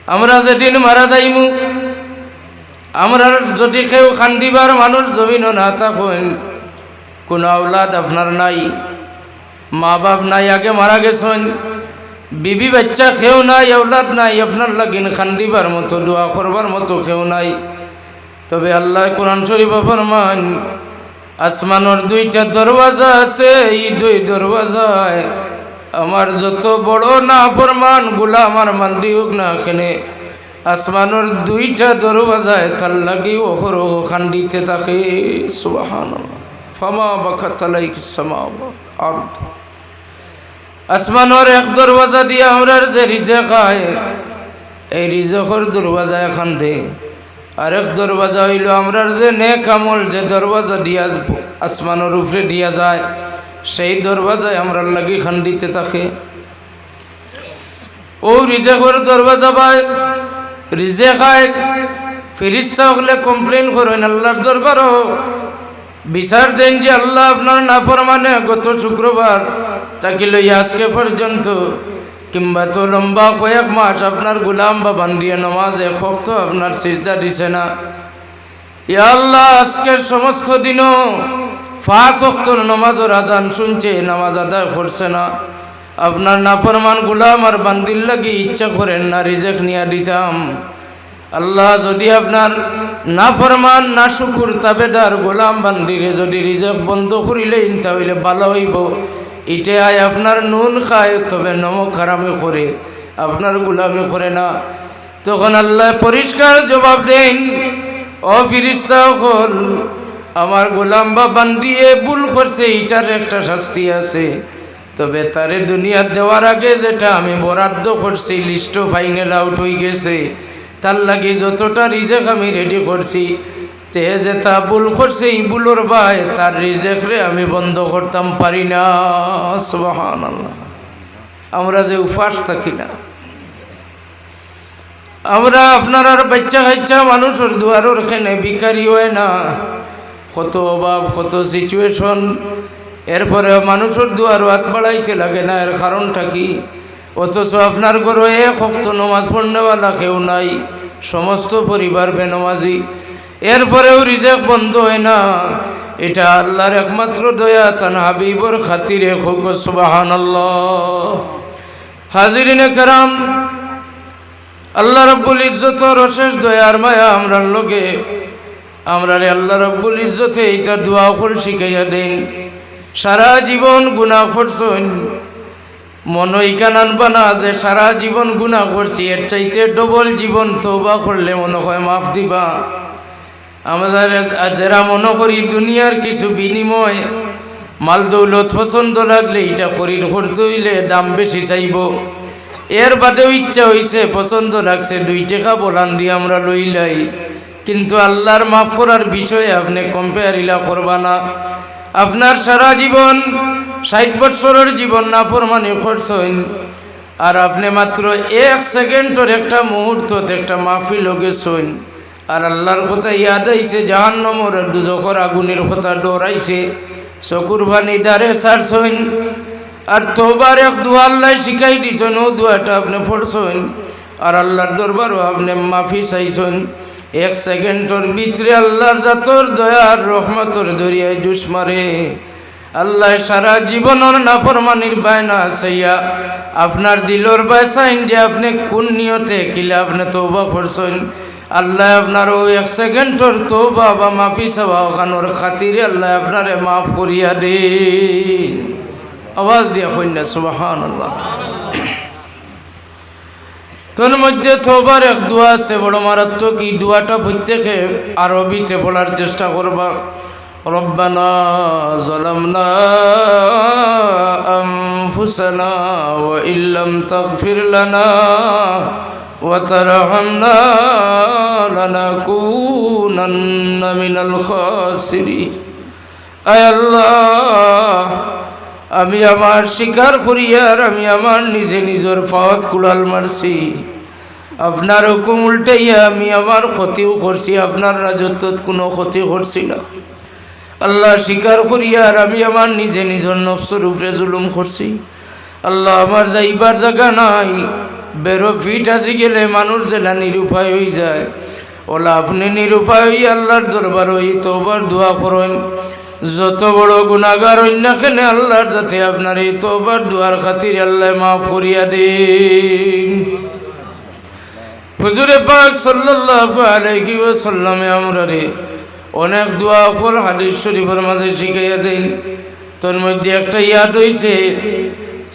আমরা যেদিন মারা যাইমু, আমরা যদি কেউ খান্দিবার মানুষ জমিনও না থাকুন, কোন আওলাদ আপনার নাই, মা বাপ নাই, আগে মারা গেছেন, বিবি বাচ্চা কেউ নাই, আওলাদ নাই, আপনার লাগিন খান্দিবার মতো দোয়া করবার মতো কেউ নাই। তবে আল্লাহ কোরআন শরীফে ফরমান, আসমানের দুইটা দরওয়াজা আছে, এই দুই দরওয়াজায় আমার যত বড় না ফরমান গোলাম আর মান্দি হোক না কেনে, আসমানের দুইটা দরওয়াজায় তার লাগি অহরহ খান্দিতে থাকে। সুবহানাল্লাহ। ফামা বাকাত আলাইহিস সামাওয়াত আরদ। আসমানের এক দরওয়াজা দিয়ে আমরা যে রিজিক হয়, এই রিজিকের দরওয়াজায় খান্দে। আরেক দরওয়াজা হইল আমরার যে নেক আমল, যে দরওয়াজা দিয়া আসমানের উপরে দিয়া যায়, সেই দরওয়াজায় আমরা লাগি খান্দিতে থাকে। ও রিজিকের দরওয়াজা ভাই রিজিক হয়, ফেরেশতা হলে কমপ্লেন করেন আল্লাহর দরবারও, বিচার দেন যে আল্লাহ আপনার নাফরমানে গত শুক্রবার তাকে লইয়া আজকে পর্যন্ত কিংবা তো লম্বা কয়েক মাস আপনার গোলাম বা বান্দিয়ে নামাজে খক্ত আপনার সিজদা দিছে না। ইয়া আল্লাহ, আজকের সমস্ত দিনও 5 ওয়াক্তের নামাজের আজান শুনছে, নামাজ আদায় করছে না। আপনার নাফরমান গোলাম আর বান্দির লাগি ইচ্ছা করেন না রিজিক নিয়া দিতাম। আল্লাহ, যদি আপনার নাফরমান না শুকুর তাবেদার গোলাম বান্দিরে যদি রিজিক বন্ধ করিলেন তাহলে ভালো হইব। ইটে আয় আপনার নুন খায়, তবে নমক হারামে করে, আপনার গোলামে করে না। তখন আল্লাহ পরিষ্কার জবাব দেন, ও ফেরেশতা হল, আমার গোলাম বা বান্দিয়ে ভুল করছে, এটার একটা শাস্তি আছে। তবে তারে দুনিয়া দেওয়ার আগে যেটা আমি বরাদ্দ করছি, লিস্টও ফাইনাল আউট হয়ে গেছে, তার লাগে যতটা রিজিক আমি রেডি করছি, তে যে তা ভুল করছে এই ভুলোর ভাই তার রিজিক রে আমি বন্ধ করতাম পারি না। সুবহানাল্লাহ। আমরা যে উপাস থাকি না, আমরা আপনার আর বাচ্চা কাচ্চা মানুষের দুয়ারের খেনে ভিখারি হয় না, কত অভাব, কত সিচুয়েশন, এরপরে মানুষের দুয়ার হাত বাড়াইতে লাগে না। এর কারণটা কি? অথচ আপনার ঘরে এক ওয়াক্ত নামাজ পড়নেওয়ালা কেউ নাই, সমস্ত পরিবার বেনমাজি, এরপরেও রিজিক বন্ধ হয় না। এটা আল্লাহর একমাত্র দয়া, তান হাবিবর খাতিরে হোক। সুবহানাল্লাহ। হাজিরিনে কেরাম, আল্লাহ রাব্বুল ইজ্জতের অশেষ দয়ার মায়া আমরার লগে, আমরারে আল্লাহ রাব্বুল ইজ্জতে এটা দোয়া করে শিখাইয়া দেন। সারা জীবন গুনাহ করছেন, মনই কানান বানা যে সারা জীবন গুনাহ করছি, এর চাইতে ডবল জীবন তওবা করলে মনে হয় মাফ দিবা। আমাদের যারা মনে করি দুনিয়ার কিছু বিনিময় মাল দৌলত পছন্দ লাগলে এটা করির করতে হইলে দাম বেশি চাইব, এর বাদেও ইচ্ছা হইছে পছন্দ লাগছে 2 টাকা বলান দিয়ে আমরা লইলাই, কিন্তু আল্লাহর মাফ করার বিষয়ে আপনি কম্পেয়ারিলা করবা না। আপনার সারা জীবন 60 বছরের জীবন নাফরমানি করছেন, আর আপনি মাত্র 1 সেকেন্ডের একটা মুহূর্ত একটা মাহফিল গেছেন, আর আল্লাহর কথা ইয়াদ আইছে, জাহান্নামের দুজখের আগুনের কথা ডরাইছে, চকুর পানি দ্বারে ছাড়ছেন, আর তওবার এক দোয়া আল্লাহ শিখাই দিছেন, ও দোয়াটা আপনি পড়ছেন, আর আল্লাহর দরবারও আপনি মাফি চাইছেন। 1 সেকেন্ডের ভিতরে আল্লাহর জাতর দয়ার রহমতের দরিয়ায় জুস মারে। আল্লাহ সারা জীবনের নাফরমানির বায়না চাইয়া আপনার দিলর বাসাইন যে আপনি কোন নিয়তে কিলে আপনি তওবা করছেন, আল্লাহ আপনার ওই 1 সেকেন্ডের তওবা বা মাফি চাওয়া ওখানোর খাতিরে আল্লাহ আপনারে মাফ করিয়া দেন। আওয়াজ দিয়া কইনা সুবহানাল্লাহ। তোর মধ্যে তওবার এক দোয়া আছে বড় মারাত্মক, এই দোয়াটা প্রত্যেকে আরবিতে বলার চেষ্টা করবা। রব্বানা যালামনা আনফুসানা ওয়া ইল্লাম তাগফির লানা ওয়া তারহামনা লানাকুনান্না মিনাল খাসিরিন। আয় আল্লাহ, আমি আমার স্বীকার করি আর আমি আমার নিজে নিজের পাওয়াত কুড়াল মারছি, আপনার হুকুম উল্টাইয়া আমি আমার ক্ষতিও করছি, আপনার রাজত্বত কোনো ক্ষতি করছি না। আল্লাহ, স্বীকার করি আর আমি আমার নিজে নিজের নফসের উপরে জুলুম করছি। আল্লাহ, আমার যাইবার জায়গা নাই, বেরো ফিট আসি গেলে মানুষ যেটা নিরুপায় হয়ে যায়, ওলা আপনি নিরুপায় হয়ে আল্লাহর দরবার হই তওবার দোয়া করেন। যত বড় গুনাহগার অন্যখানে আল্লাহর যাতে আপনার এই তওবার দোয়ার খাতির আল্লাহ মাফ করিয়া দিন। হুজুরে পাক সাল্লাল্লাহু আলাইহি ওয়াসাল্লামে আমরারে অনেক দোয়া কল হাদিস শরীফের মাঝে শিখাইয়া দেন। তোর মধ্যে একটা ইয়াদ হইছে,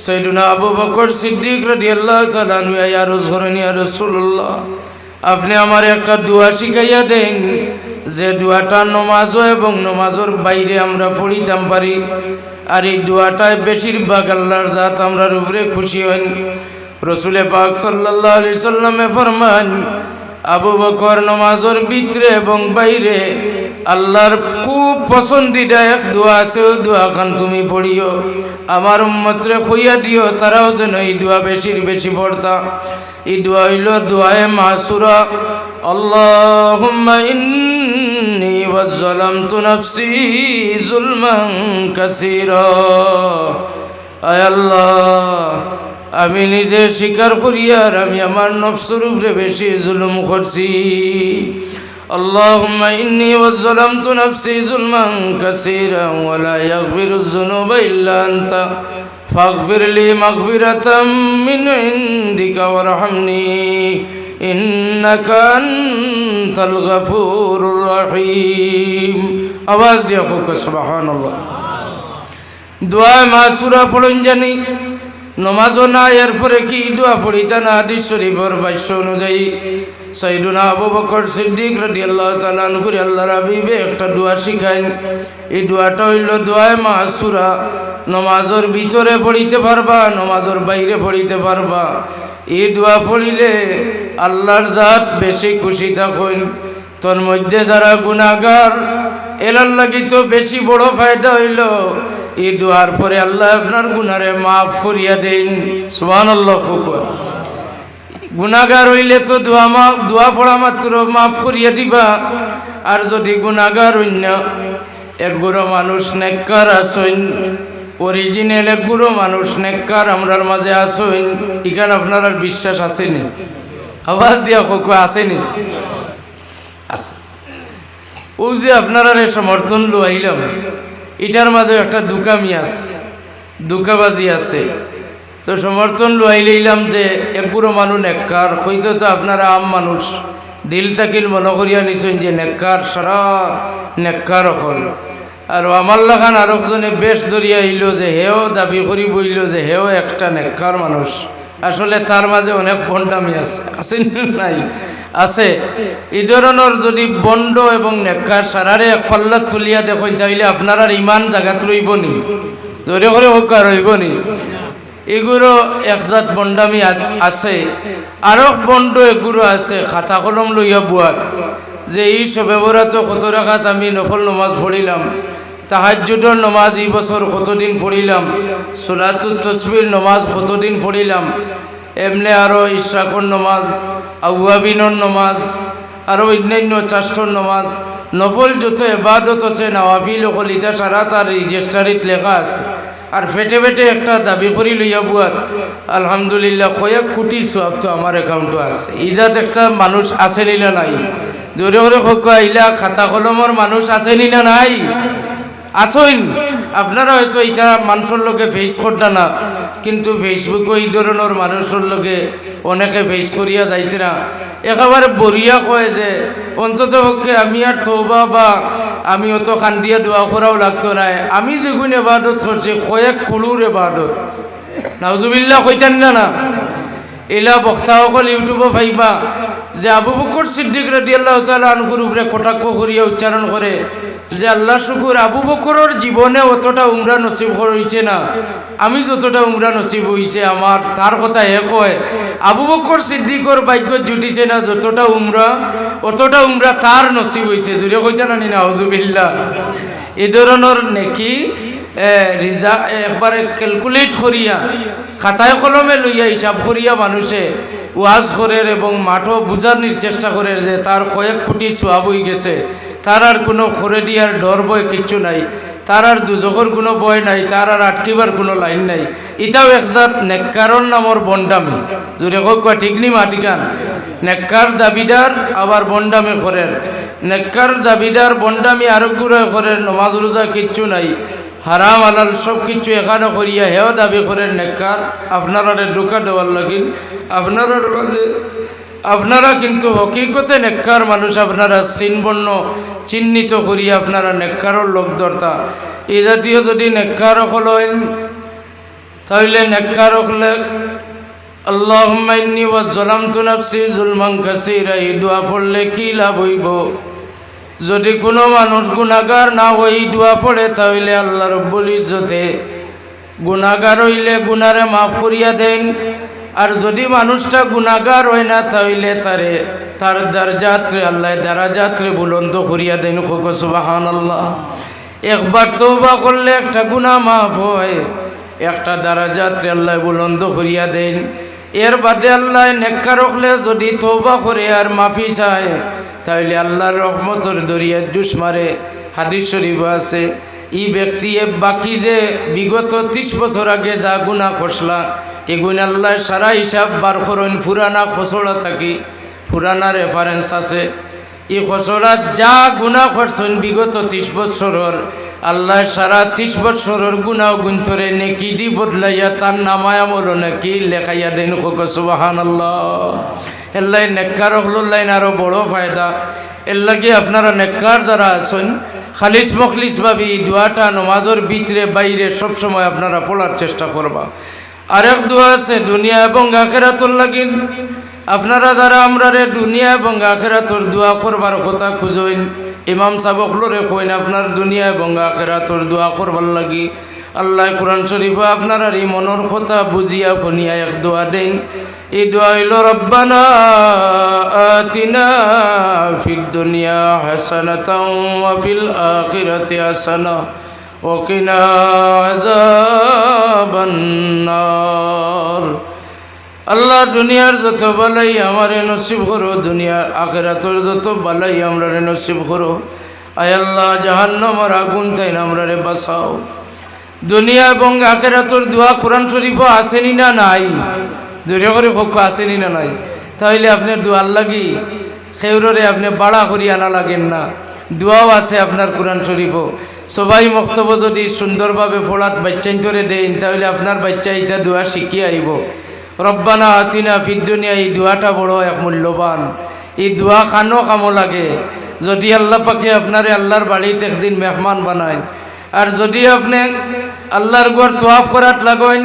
সাইয়েদুনা আবু বকর সিদ্দিক রাদিয়াল্লাহু তাআলা আনহু আরজ করেন, ইয়া রাসূলুল্লাহ আপনি আমার একটা দোয়া শিখাইয়া দেন, যে দোয়াটা নমাজ এবং নমাজের বাইরে আমরা পড়িতাম পারি, আর এই দোয়াটায় বেশিরভাগ আল্লাহর জাত আমরার উপরে খুশি হন। রসুলে পাক সাল্লাল্লাহু আলাইহি সাল্লামে ফরমান, আবু বকর নমাজের ভিতরে এবং বাইরে আল্লাহর খুব পছন্দিদা এক দোয়া আছে, ওই দোয়া খান তুমি পড়িও, আমার উম্মতরে কইয়া দিও তারাও যেন এই দোয়া বেশির বেশি পড়তা। এই দোয়া হইল দোয়ায়ে মাসুরা, আল্লাহুম্মা ইন্নী ওয়াজ্জালামতু নাফসি যুলমান কাসীরা। আয় আল্লাহ, আমি নিজে স্বীকার করি আর আমি আমার নফসের উপরে বেশি জুলুম করছি। আল্লাহুম্মা ইন্নী ওয়াজ্জালামতু নাফসি যুলমান কাসীরা ওয়া লা ইয়াগফিরুয যুনুবা ইল্লা আনতা ফাগফির লি মাগফিরাতাম মিন ইনদিকা ওয়ারহামনি ইন্নাকা আনতাল গফুরুর রহিম। আওয়াজ দিয়ে হোক সুবহানাল্লাহ। দোয়া মাসুরা পড়ুন জানি, নমাজও না, এরপরে কি দোয়া পড়িতা না? হাদিস শরীফের ভাষ্য অনুযায়ী সাইয়েদুনা আবু বকর সিদ্দিক রাদিয়াল্লাহু তাআলা আনহু আল্লাহর হাবিবে একটা দোয়া শিখাইন। এই দোয়াটা হইল দোয়ায়ে মাসুরা, নমাজের ভিতরে পড়িতে পারবা, নমাজের বাইরে পড়িতে পারবা। এই দোয়া পড়িলে আল্লাহর জাত বেশি খুশি থাকুন। তোর মধ্যে যারা গুনাহগার এলার লাগি তো বেশি বড় ফায়দা হইল এই দোয়ার পরে আল্লাহ আপনার গুনারে মাফ করিয়া দেন। সুবহানাল্লাহ। গুনাহগার হইলে তো দোয়া পড়া মাত্র মাফ করিয়া দিবা, আর যদি গুনাহগার অন্য একগুলো মানুষ নেককার আসইন, অরিজিনাল একগুলো মানুষ নেককার আমরার মাঝে আসইন, এখানে আপনার আর বিশ্বাস আসেনি? আওয়াজ দিয়া কোক আসেনি? আছে। ও যে আপনারা সমর্থন লইলাম, এটার মাঝে একটা দুকামি আছে, দুকাবাজি আছে। তো সমর্থন লইলাম যে একগুলো মানুষ নেককার, হয়তো তো আপনারা আম মানুষ দিল তাকিল মনে করিয়া নিছেন যে নেককার, সারা নেককার হল। আর আমার লাখান আর একজনে বেশ ধরিয়া আইল যে হেও দাবি করি বইল যে হেও একটা নেককার মানুষ। আসলে তার মাঝে অনেক বন্ডামি আছে, আছে নাই? আছে। এই ধরনের যদি বন্ড এবং নেককার সারারে এক পাল্লাত তুলিয়া দেখেন, তাইলে আপনার আর ইমান জায়গাত রইব নি? ধরে করে হোক রইব নি? এগুলো একজাত বন্ডামি আছে। আরো বন্ড এগুলো আছে খাতা কলম লইয়া বুয়ার, যে এই সবে বরাত কত রাখাত আমি নফল নমাজ পড়িলাম, তাহাজ্জুদের নমাজ এই বছর কতদিন পড়িলাম, সুলাতুত তসবির নমাজ কতদিন পড়িলাম, এমনি আরও ইশরাকর নমাজ, আউয়াবিনর নমাজ, আরও অন্যান্য চাষ্টর নমাজ, নফল যত এবাদত আছে নওয়াফিল কলিতা সারা তার রেজিস্টারিত লেখা আছে। আর ফেটে ফেটে একটা দাবি করি লইয়া বুয়াত আলহামদুলিল্লাহ কয়েক কোটি সওয়াব তো আমার অ্যাকাউন্টও আছে। ইজাত একটা মানুষ আছে নিলা নাই? জোরে জোরে হোক আইলা খাতা কলমর মানুষ আছে নিলা নাই? আসইন। আপনারা হয়তো এটা মানুষের লোকে ফেস করতে না, কিন্তু ফেসবুকে এই ধরনের মানুষের লোকে অনেকে ফেস করিয়া যাইতে না। একেবারে বরিয়া কয় যে অন্তত পক্ষে আমি আর তওবা বা আমি অত কান্দিয়া দোয়া করাও লাগতো না, আমি যেগুন এবাদত করছি কয়েক কুলুর এবাদত। নাউজুবিল্লাহ কইতেন না? এলা বক্তাসকল ইউটিউবে পাইবা যে আবু বকর সিদ্দিক রাদিয়াল্লাহু তাআলা আনহুর উপরে কটাক্ষ করিয়া উচ্চারণ করে যে আল্লাহ শুকুর, আবু বকরের জীবনে অতটা উমরা নসিব হইছে না, আমি যতটা উমরা নসিব হইছে আমার। তার কথা এক হয়, আবু বকর সিদ্দিকর ভাগ্য জুটিছে না যতটা উমরা, অতটা উমরা তার নসিব হইছে। জুড়ে কইতে না নাউজুবিল্লাহ। এই ধরনের নেকি রিজা একবারে ক্যালকুলেট করিয়া খাতায় কলমে লইয়া হিসাব করিয়া মানুষে ওয়াজ করে এবং মাঠও বুঝানোর চেষ্টা করে যে তার কয়েক কোটি সোয়াব হয়ে গেছে, তার আর কোনো খরে দিয়ার ডর বয় কিচ্ছু নাই। তার আর দুজখর কোনো বয় নাই, তার আর আটকিবার কোনো লাইন নাই। ইটাও একজাত নেককারর নামর বন্ডামি, জোরে কয় ঠিক নি মাটিকান। নেককার দাবিদার আবার বন্ডামি করেন, নেককার দাবিদার বন্ডামি আরোগ্য করেন, নমাজ রোজা কিচ্ছু নাই, হারাম আলাল সব কিছু এখানে করিয়া হেও দাবি করেন নেককার। আপনারা ঢোকা দেওয়ার লাগিন আপনারা কিন্তু হকিকতে নেককার মানুষ, আপনারা চিনবর্ণ চিহ্নিত করিয়া আপনারা নেককারর লোক ধরতা। এই জাতীয় যদি নেককার হলেন তাহলে নেককার হলে আল্লাহুম্মা ইন্নী ওয়া যালামতু নাফসি যুলমান কাসীরা, এই দোয়া পড়লে কি লাভ হইব? যদি কোনো মানুষ গুনাহগার না হই দোয়া পড়ে তাহলে আল্লাহ রব্বুল ইজ্জতে গুনাহগার হইলে গুনারে মাফ করিয়া দেন। আর যদি মানুষটা গুনাহগার হয় না তাহলে তার দরজাতে আল্লাহ দরাজাতে বুলন্দ করিয়া দেন। সুবহানাল্লাহ। একবার তওবা করলে একটা গুনাহ মাফ হয়, একটা দরাজাতে আল্লাহ বুলন্দ করিয়া দেন। এর বাদে আল্লাহ নেককার হলে যদি তওবা করে আর মাফি চায় তাহলে আল্লাহর রহমতের দরিয়ায় জুস মারে। হাদিস শরীফ আছে, এই ব্যক্তি বাকি যে বিগত 30 বছর আগে যা গুনাহ করছলা এগুন আল্লাহ সারা হিসাব বার করেন। পুরানা খসড়া থাকি পুরানা রেফারেন্স আছে, এই খসড়া যা গুনাহ করছেন বিগত 30 বছরের আল্লাহ সারা 30 বছরের গুনাহ গুন্তরে নেকি দি বদলাইয়া তার নামায় আমল নাকি লেখাইয়া দেন। সুবহানাল্লাহ। এল্লাই নেককার হল্লাইন আরো বড় ফায়দা। এর লাগে আপনারা নেককার যারা আছেন খালিস মখলিস ভাবি দোয়াটা নমাজের ভিতরে বাইরে সবসময় আপনারা পড়ার চেষ্টা করবা। আরেক দোয়া আছে দুনিয়া এবং আখিরাতুর লাগিন। আপনারা যারা আমরা দুনিয়া এবং আখিরাতুর দোয়া করবার কথা খুঁজেন, ইমাম সাবকলরে কইন আপনার দুনিয়া এবং আখিরাতুর দোয়া করবার লাগি আল্লাহ কোরআন শরীফে আপনারা এই মনের কথা বুঝিয়া বনিয়া এক দোয়া দেন। এই দোয়া হইল রব্বানা আতিনা ফিদ দুনিয়া হাসানাতাও ওয়া ফিল আখিরাতি হাসানা ওয়া কিনা আযাবান নার। আল্লাহ দুনিয়ার যত বালাই আমারে নসিব করো, দুনিয়া আখিরাতের যত বালাই আমরারে নসিব করো। আয় আল্লাহ জাহান্নামের আগুন তাই আমরারে বাঁচাও। দুনিয়া এবং আখিরাতের দোয়া কোরআন শরীফে আসেনি না নাই? জোরে করে পক্ষ আসেনি না নাই? তাহলে আপনার দোয়ার লাগি খেউরে আপনি বাড়া করি আনা লাগেন না, দোয়াও আছে আপনার কোরআন শরীফও। সবাই বক্তব্য যদি সুন্দরভাবে পড়াত বাচ্চাইন করে দেন তাহলে আপনার বাচ্চা এটা দোয়া শিখিয়ে আইব। রব্বানা আতিনা ফিদ দুনিয়া, এই দোয়াটা বড় এক মূল্যবান। এই দোয়া খানো কামো লাগে। যদি আল্লাহ পাকে আপনারে আল্লাহর বাড়িতে একদিন মেহমান বানায়, আর যদি আপনি আল্লাহর ঘর তোয়াফ করাত লাগেন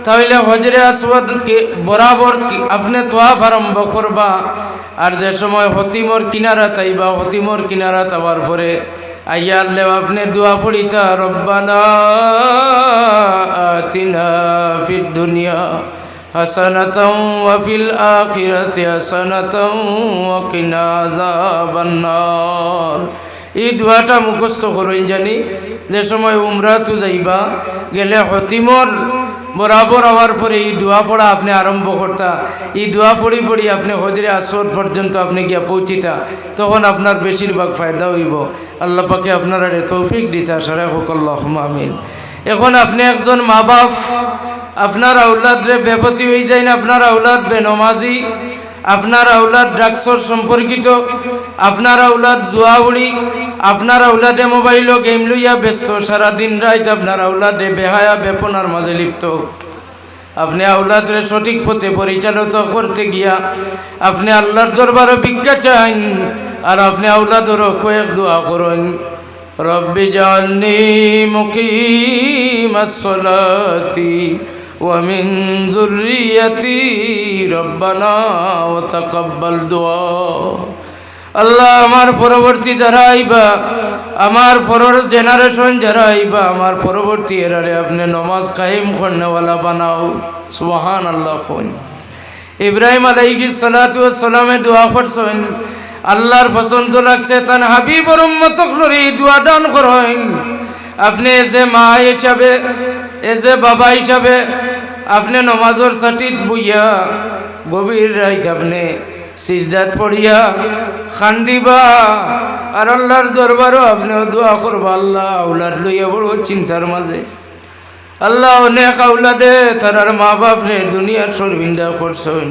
তাহলে হজরে আসওয়াদ বরাবর আপনি তোয়াফ আরম্ভ করবা। আর যে সময় হতিমর কিনারা তাইবা, হতিমর কিনারা তাওয়ার পরে আইয়া আল্লাহ আপনি দোয়া পড়িতা রব্বানা আতিনা ফিদ দুনিয়া হাসানাতাও ওয়া ফিল আখিরাতি হাসানাতাও ওয়া কিনা আযাবান নার। এই দোয়াটা মুখস্থ করেন জানি। যে সময় উমরাতু যাইবা গেলে হতিমর বরাবর হওয়ার পরে এই দোয়া পড়া আপনি আরম্ভ করতা। এই দোয়া পড়ি পড়ি আপনি হজরে আসওয়াদ পর্যন্ত আপনি গিয়া পৌঁছিতা, তখন আপনার বেশিরভাগ ফায়দা হইব। আল্লাহ পাকে আপনারা তৌফিক দিতা সারা হোক আল্লাহুম্মা আমিন। এখন আপনি একজন মা বাপ, আপনার আউলাদরে বেপতি হয়ে যায় না, আপনার আউলাদ বেনমাজি, আপনার আউলাদ ড্রাগসর সম্পর্কিত, আপনার আউলাদ জুয়াউড়ি, আপনার আউলাদে মোবাইল ও গেম লইয়া ব্যস্ত, সারাদিন রাত আপনার আউলাদে বেহায়া বেপনার মাঝে লিপ্ত। আপনি আউলাদরে সঠিক পথে পরিচালিত করতে গিয়া আপনি আল্লাহর দরবারে ভিক্ষা চান, আর আপনি আউলাদেরও কয়েক দোয়া করেন, রব্বি জাআলনি মুকিমাস সালাতি ওয়া মিন যুররিয়াতি রব্বানা ওয়া তাকাব্বাল দুআ। আল্লাহ আমার পরবর্তী যারা আইবা, আমার পরের জেনারেশন যারা আইবা, আমার পরবর্তী এরারে আপনি নমাজ কায়েম করনেওয়ালা বানাও। সুবহানাল্লাহ। ইব্রাহিম আলাইহিস সালাতু ওয়াস সালামে দোয়া করছেন, আল্লাহর পছন্দ লাগছে তান হাবিবর উম্মতক লরি দোয়া দান করেন। আপনি যে মা হিসাবে, যে বাবা হিসাবে আপনি নমাজের সাটিত বইয়া গভীর রাত আপনি সিজদাত পড়িয়া খান্দিবা আর আল্লাহর দরবারও আপনিও দোয়া করবা। আল্লাহ আউলাদ লইয়া বড় চিন্তার মাঝে, আল্লাহ অনেক আউলাদে তারার মা বাপ রে দুনিয়ার শর্মিন্দা করছেন।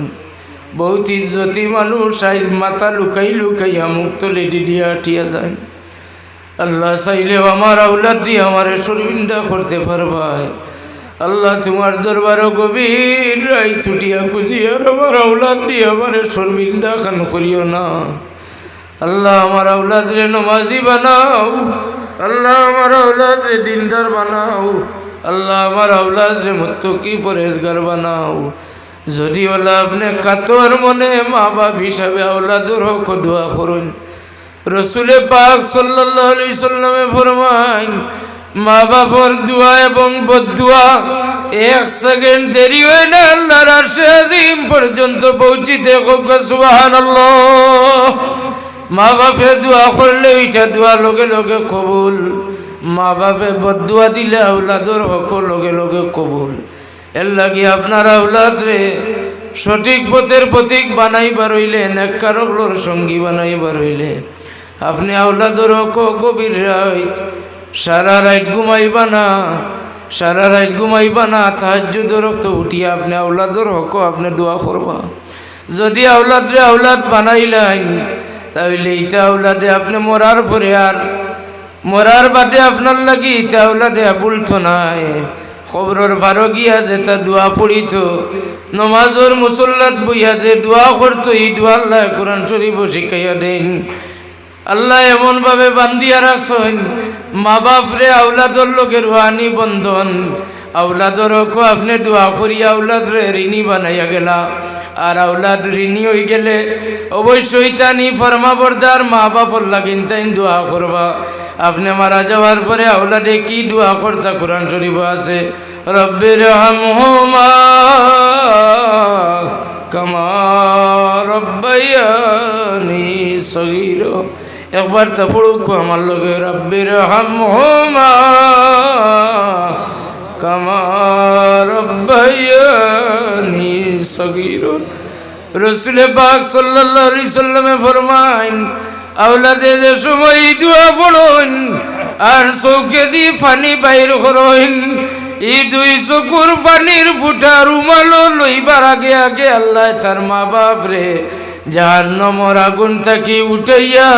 বহুত ইজ্জতি মানুষ আই মাথা লুকাই লুকাইয়া মুখ তলে ডিডিয়া টিয়া যায়। আল্লাহ চাইলেও আমার আউলাদ দিয়ে আমার শর্মিন্দা করতে পারবা। আল্লাহ তোমার দরবারও গভীর রাই ছুটিয়া খুঁজিয়া আমার আউলাদ দিয়ে আমার শর্মিন্দা খান করিও না। আল্লাহ আমার আউলাদ রে নমাজি বানাও, আল্লাহ আমার আউলাদ রে দিনদার বানাও, আল্লাহ আমার আউলাদ রে মুত্তাকি পরেজগার বানাও। যদি আল্লাহ আপনি কাতর মনে মা বাপ হিসাবে আউলাদের হক দোয়া করুন। রসুলে পাক সাল্লাল্লাহু আলাইহি সাল্লামে ফরমায়, মা বাবার দোয়া এবং বদদুয়া এক সেকেন্ড দেরি হয় না আল্লাহর আরশে আজিম পর্যন্ত পৌঁছিতে। সুবহানাল্লাহ। মা বাপে দোয়া করলে ওইটা দোয়া লগে লগে কবুল, মা বাপে বদদুয়া দিলে আউলাদর হক লগে লগে কবুল। এর লাগি আপনার আউলাদ রে সঠিক পথের প্রতীক বানাইবার হইলে, নেককারগুলোর সঙ্গী বানাইবার হইলে আপনি আউলাদর হক গভীর রাত সারা রাত ঘুমাইবা না, সারা রাত ঘুমাইবা না, তাহাজ্জুদের রক্ত উঠিয়া আপনি আউলাদর হক আপনি দোয়া করবা। যদি আউলাদ রে আউলাদ বানাইলেন তাহলে এইটা আউলাদে আপনি মরার পরে আর মরার বাদে আপনার লাগি এটা আউলাদে বলতো নাই। খবরের ভারো গিয়া যে তা দোয়া পড়িত, নমাজর মুসল্লাত বইয়া যে দোয়া করতো, এই দোয়া আল্লাহ কোরআন শরীফ শিখাইয়া দেন। আল্লাহ এমনভাবে বান্ধিয়া রাখছেন মা বাপ রে আউলাদর লোকের রুহানি বন্ধন। আউলাদর হক আপনি দোয়া করিয়া আউলাদ রে ঋণী বানাইয়া গেলা। আর আউলাদ ঋণী হয়ে গেলে অবশ্যই তানি ফরমাবরদার মা বাপর লাগিন তাই দোয়া করবা। আপনি মারা যাওয়ার পরে আউলাদে কি দোয়া করতা কোরআন শরীফ আছে, রব্বির হামহুমা কামা রব্বায়ানি সগীরা। একবার তা পড়ুক আমার লগে, রব্বির হামহুমা কামা রব্বায়ানি সগীরা। রাসূলে পাক সাল্লাল্লাহু আলাইহি সাল্লামে ফরমায়, আওলাদে যে সময় দোয়া পড়ুন আর চোখে দিয়ে পানি বাইর করুন, এই দুই চকুর পানির ফুটা রুমালো লইবার আগে আগে আল্লাহ তার মা বাপ রে জাহান্নামের আগুন থেকে উঠাইয়া,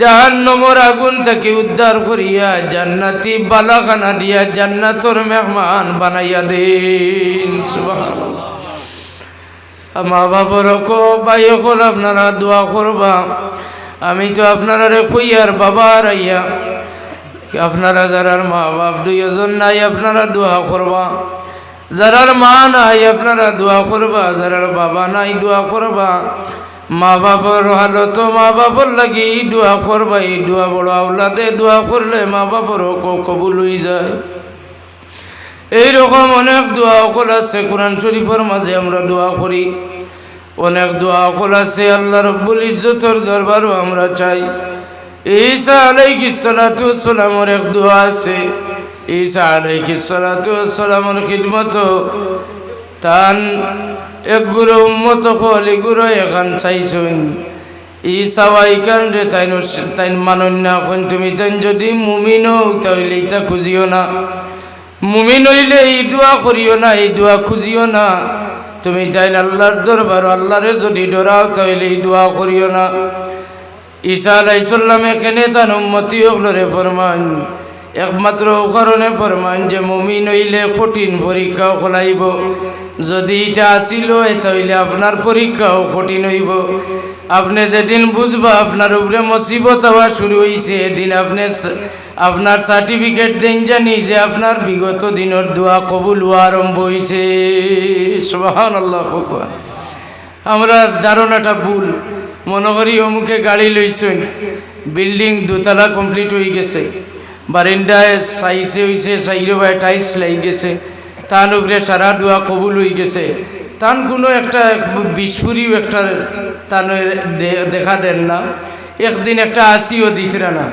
জাহান্নামের আগুন থেকে উদ্ধার করিয়া জান্নাতি বালাখানা দিয়া জান্নাতর মেহমান বানাইয়া দেন। সুবহানাল্লাহ। মা বাবার ভাই হল আপনারা দোয়া করবা। আমি তো আপনারা কইয়ার বাবার আইয়া, আপনারা যারার মা বাপ দুইজন নাই আপনারা দোয়া করবা, যারার মা নাই আপনারা দোয়া করবা, যারার বাবা নাই দোয়া করবা। মা বাবার হালত মা বাবার লাগি দোয়া করবা। এই দোয়া বড় আওলাদে দোয়া করলে মা বাবার কবুল হয়ে যায়। এইরকম অনেক দোয়া কল আছে কোরআন শরীফের মাঝে আমরা দোয়া করি, অনেক দোয়া কল আছে আল্লাহ রব্বুল ইজ্জতের দরবারও আমরা চাই। ঈসা আলাইহিস সালাতু ওয়াস সালামের এক দোয়া আছে, ঈসা আলাইহিস সালাতু ওয়াস সালামের খিদমত তান এক গুরু উম্মত হলি গুরু এখান চাইছেন। ঈসা ওয়াইকান রে তাইন মানন না কোন তুমি তাইন যদি মুমিন হও তাহলে এটা খুঁজিও না, মুমিন হইলে এই দোয়া করিও না, এই দোয়া খুঁজিও না। তুমি তাইন আল্লাহর দরবার আল্লাহরে যদি ডরাও তাহলে এই দোয়া করিও না। ঈসা আলাইহিস সালাম এখানে তার উম্মতি হলরে ফরমান, একমাত্র কারণে ফরমান যে মুমিন হইলে কঠিন পরীক্ষাও খোলাইব। যদি এটা আসিল তাহলে আপনার পরীক্ষাও কঠিন হইব। আপনি যেদিন বুঝবা আপনার উপরে মুসিবত হওয়া শুরু হয়েছে, এদিন আপনি আপনার সার্টিফিকেট দেন জানি যে আপনার বিগত দিনের দোয়া কবুল হওয়া আরম্ভ হয়েছে। সুবহানাল্লাহ। আমরা ধারণাটা ভুল, মনে করি অমুকে গাড়ি লইছেন, বিল্ডিং দোতলা কমপ্লিট হয়ে গেছে, বারিন্দায় সাইজে হয়েছে, সাইরে বাই টাইলস লাই গেছে, তার উপরে সারা দোয়া কবুল হয়ে গেছে। তান কোনো একটা বিস্ফুরিও একটা তান দেখা দেন না, একদিন একটা আসিও দিতে না,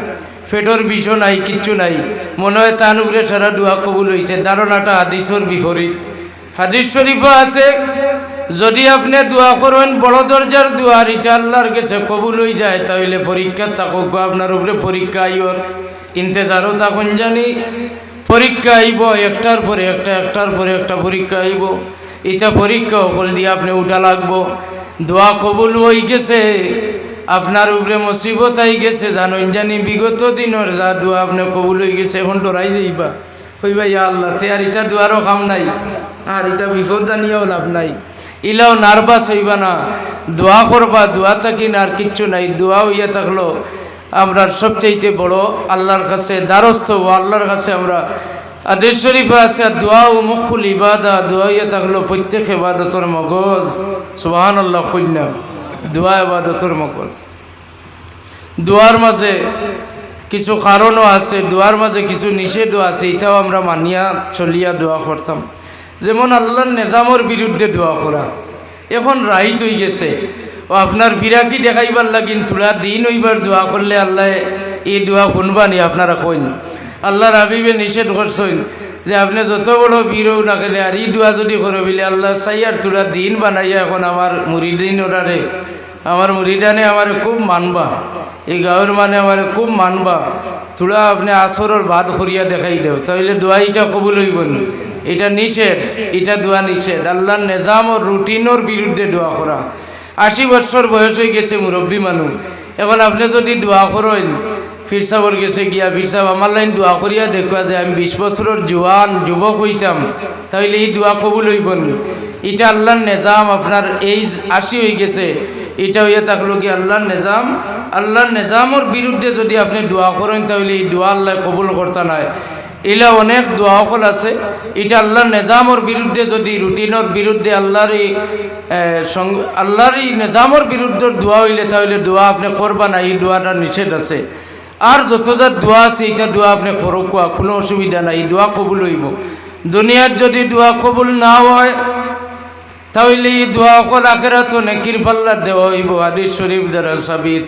পেটর বিষও নাই, কিচ্ছু নাই, মনে হয় তার উপরে সারা দোয়া কবুল হয়েছে। ধারণাটা হাদিসের বিপরীত। হাদিস শরীফ আছে যদি আপনি দোয়া করেন বড় দরজার দোয়া এটা আল্লাহর কাছে কবুল হয়ে যায়, তাহলে পরীক্ষা থাকুক, আপনার উপরে পরীক্ষা আইর ইন্তজারও তখন জানি পরীক্ষা আইব, একটার পরে একটা, একটার পরে একটা পরীক্ষা আইব। এটা পরীক্ষা হল দিয়ে আপনি উঠা লাগবো। দোয়া কবুল হয়ে গেছে, আপনার উপরে মুসিবত আই গেছে, জানেন জানি বিগত দিনের যা দোয়া আপনি কবুল হয়ে গেছে, এখন ডরাই যাইবা, কইবা ইয়া আল্লাহ তে আর ইটা দোয়ারও কাম নাই, আর ইটা বিপদ জানিয়েও লাভ নাই। ইলাও নার্ভাস হইবা না, দোয়া করবা, দোয়া থাকি না আর কিচ্ছু নাই। দোয়া হইয়া থাকলো আমরা সবচাইতে বড় আল্লাহর কাছে দ্বারস্থ হবো, আল্লাহর কাছে আমরা আদেশ শরীফে আছে দোয়া ও মুখুল ইবাদা, দোয়া হইয়া থাকলো প্রত্যেক ইবাদতর মগজ। সুবহানাল্লাহ কইনা, দোয়া ইবাদতর মগজ। দোয়ার মাঝে কিছু কারণও আছে, দোয়ার মাঝে কিছু নিষেধও আছে, এটাও আমরা মানিয়া চলিয়া দোয়া করতাম। যেমন আল্লাহর নিজামর বিরুদ্ধে দোয়া করা এখন রাইত হয়ে গেছে, ও আপনার ফিরাকি দেখাইবার লাগিন তোলা দিন হইবার দোয়া করলে আল্লাহ এই দোয়া শুনবানি। আপনারা কইন আল্লাহর হাবিবে নিষেধ করছেন যে আপনি যত বড় ফিরও না খেলে আর এই দোয়া যদি করে বলে আল্লাহ চাই আর তোলা দিন বানাইয়া এখন আমার মুরিদিন ওরারে, আমার মুরিদানে আমার খুব মানবা, এই গাঁয়ের মানে আমার খুব মানবা, তোলা আপনি আসরের ভাত করিয়া দেখাই দেও, তাহলে দোয়া এটা কবুল হইব না। এটা নিষেধ, এটা দোয়া নিষেধ। আল্লাহর নিজাম ও রুটিনের বিরুদ্ধে দোয়া করা। 80 বছর বয়স হয়ে গেছে মুরব্বী মানুষ, এখন আপনি যদি দোয়া করেন ফির সাহর গেছে গিয়া ফির সাহেব আমার লাইন দোয়া করিয়া দেখা যায় আমি 20 বছরের জোয়ান যুবক হইতাম, তাহলে এই দোয়া কবুল হইব না। এটা আল্লাহর নিজাম, আপনার এই 80 হয়ে গেছে, এটা হইয়া থাকলো কি আল্লাহর নিজাম। আল্লাহর নিজামের বিরুদ্ধে যদি আপনি দোয়া করেন তাহলে এই দোয়া আল্লাহ কবুল করতে নাই। এলা অনেক দোয়া সকল আছে, এটা আল্লাহর নিজামর বিরুদ্ধে যদি রুটিনের বিরুদ্ধে আল্লাহর এই নিজামর বিরুদ্ধে দোয়া হইলে তাহলে দোয়া আপনি করবা না, এই দোয়াটা নিষেধ আছে। আর যত যার দোয়া আছে এটা দোয়া আপনি করক, কোনো অসুবিধা নাই, দোয়া কবুল হইব। দুনিয়ার যদি দোয়া কবুল না হয় তাহলে এই দোয়া সকল আখিরাত নেকির পাল্লা দেওয়া হইব। হাদিস শরীফ দ্বারা সাবিত।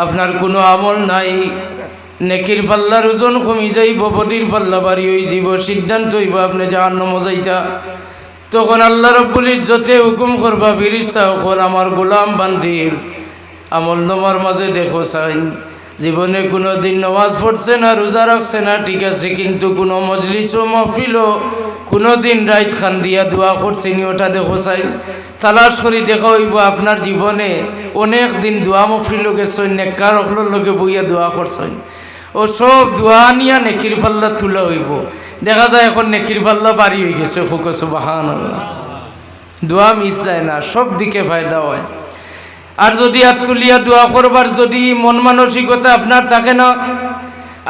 আপনার কোনো আমল নাই, নেকির পাল্লার ওজন কমি যাইব, বদির পাল্লা বাড়ি হয়ে যাব, সিদ্ধান্ত হইব আপনি জাহান্নামে যাইতা। তখন আল্লাহ রাব্বুল ইজ্জতে হুকুম করবা ফেরেশতা সকল আমার গোলাম বান্দির আমল নামার মাঝে দেখো চাইন, জীবনে কোনো দিন নামাজ পড়ছে না, রোজা রাখছে না, ঠিক আছে, কিন্তু কোনো মজলিস ও মাহফিলও কোনো দিন রাইত খান দিয়া দোয়া করছে নি, ওটা দেখো চাইন। তালাশ করি দেখা হইব আপনার জীবনে অনেক দিন দোয়া মাহফিলও গেছেন, নেককার সকলের লগে বইয়া দোয়া করছেন, ও সব দোয়া নিয়া নেকির পাল্লা তুলা হইব। দেখা যায় এখন নেকির পাল্লা বাড়ি হয়ে গেছে। ফুকো সুবহানাল্লাহ। দোয়া মিস যায় না, সব দিকে ফায়দা হয়। আর যদি হাত তুলিয়া দোয়া করবার যদি মন মানসিকতা আপনার থাকে না,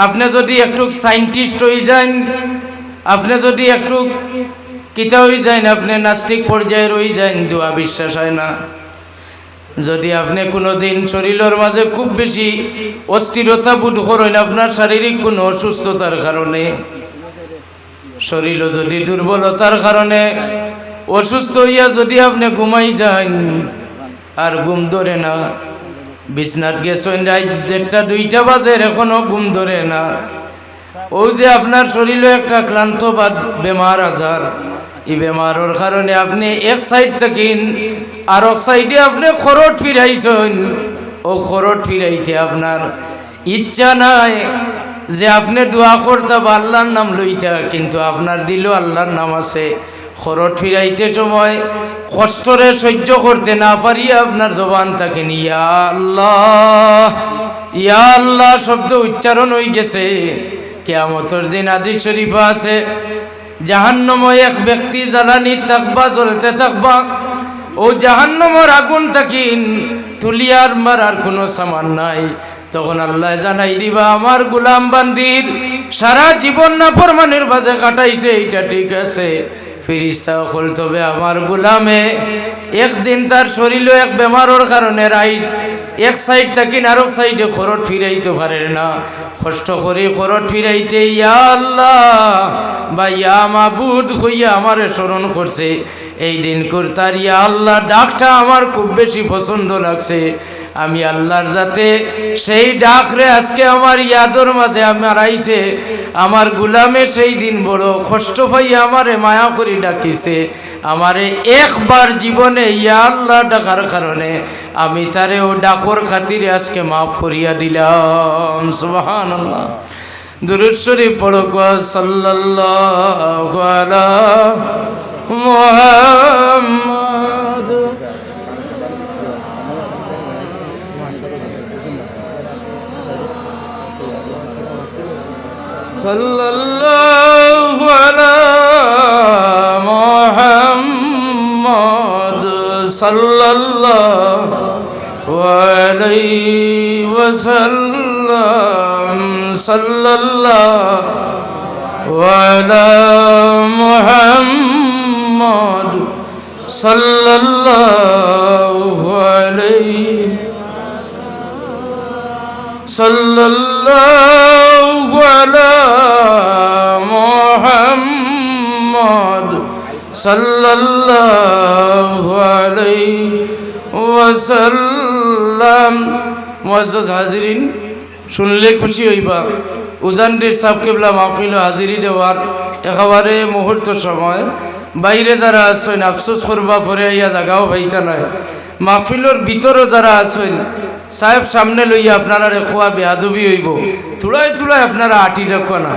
আপনি যদি একটু সায়েন্টিস্ট হয়ে যান, আপনি যদি একটু কিতা হয়ে যান, আপনি নাস্তিক পর্যায়ে রয়ে যান, দোয়া বিশ্বাস হয় না। যদি আপনি কোনো দিন শরীরের মাঝে খুব বেশি অস্থিরতা বোধ করেন, আপনার শারীরিক কোনো অসুস্থতার কারণে, শরীরও যদি দুর্বলতার কারণে অসুস্থ হইয়া যদি আপনি ঘুমাই যান আর ঘুম ধরে না, বিছনাত গেছেন রাত 1টা 2টা বাজে এখনও ঘুম ধরে না, ও যে আপনার শরীরে একটা ক্লান্ত বা বেমার আজার, এই বেমারের কারণে আপনি এক সাইড থাকেন আর এক সাইডে আপনি খরট ফিরাইছেন, ও খরট ফিরাইতে আপনার ইচ্ছা নাই যে আপনি দোয়া করতে বা আল্লাহর নাম লইতা, কিন্তু আপনার দিলেও আল্লাহর নাম আছে। খরট ফিরাইতে সময় কষ্টরে সহ্য করতে না পারিয়া আপনার জবান থাকেন ইয়া আল্লাহ, ইয়া আল্লাহ শব্দ উচ্চারণ হয়ে গেছে। কিয়ামতের দিন হাদিস শরীফে আছে, জাহান্নামে এক ব্যক্তি জ্বালানি থাকবা, জ্বলতে থাকবা, ও জাহান্নামের আগুন থাকিন তুলিয়ার মারার কোনো সামান নাই। তখন আল্লাহ জানাই দিবা আমার গোলাম বান্দির সারা জীবন নাফরমানের মাঝে কাটাইছে, এটা ঠিক আছে। ফেরেশতা হল তবে আমার গোলামে একদিন তার শরীরে এক বেমারের কারণে রাইট এক সাইড থাকিন আর এক সাইডে খরট ফিরাইতে পারে না, কষ্ট করে খরট ফিরাইতে ইয়া আল্লাহ বা ইয়া মাবুদ হইয়া আমারে স্মরণ করছে। এই দিন করতার ইয়া আল্লাহ ডাকটা আমার খুব বেশি পছন্দ লাগছে, আমি আল্লাহর যাতে সেই ডাকরে আজকে আমার ইয়াদর মাঝে আমার আইছে, আমার গুলামে সেই দিন বড় কষ্ট পাইয়া আমারে মায়া করি ডাকিছে, আমারে একবার জীবনে ইয়া আল্লাহ ডাকার কারণে আমি তারে ও ডাকর খাতিরে আজকে মাফ করিয়া দিলাম। সুবহানাল্লাহ। দুরূদ শরীফ পড়ো সাল্লাল্লাহু আলা মুহাম্মাদ। সাল্লাল্লাহু আলা মুহাম্মাদ সাল্লাল্লাহু আলাইহি ওয়াসাল্লাম। সাল্লাল্লাহু আলা মুহাম্মাদ সাল্লাল্লাহু আলাইহি সাল্লাল্লাহু আলা মুহাম্মাদ সাল্লাল্লাহু আলাইহি ওয়াসাল্লাম। মুআজ্জাজ হাজিরিন, শুনলে খুশি হইবা উজানডির সাহেব কেবলা মাহফিল হাজিরি দেওয়ার একেবারে মুহূর্ত সময় বাইরে যারা আছেন আফসোস করবা পরে ইয়া জায়গাও পাইতা নয়। মাহফিলর ভিতরও যারা আছেন সাহেব সামনে লইয়া আপনারা খোয়া বেহাদবি হইব, তুলায় তুলায় আপনারা আটি রাখো না।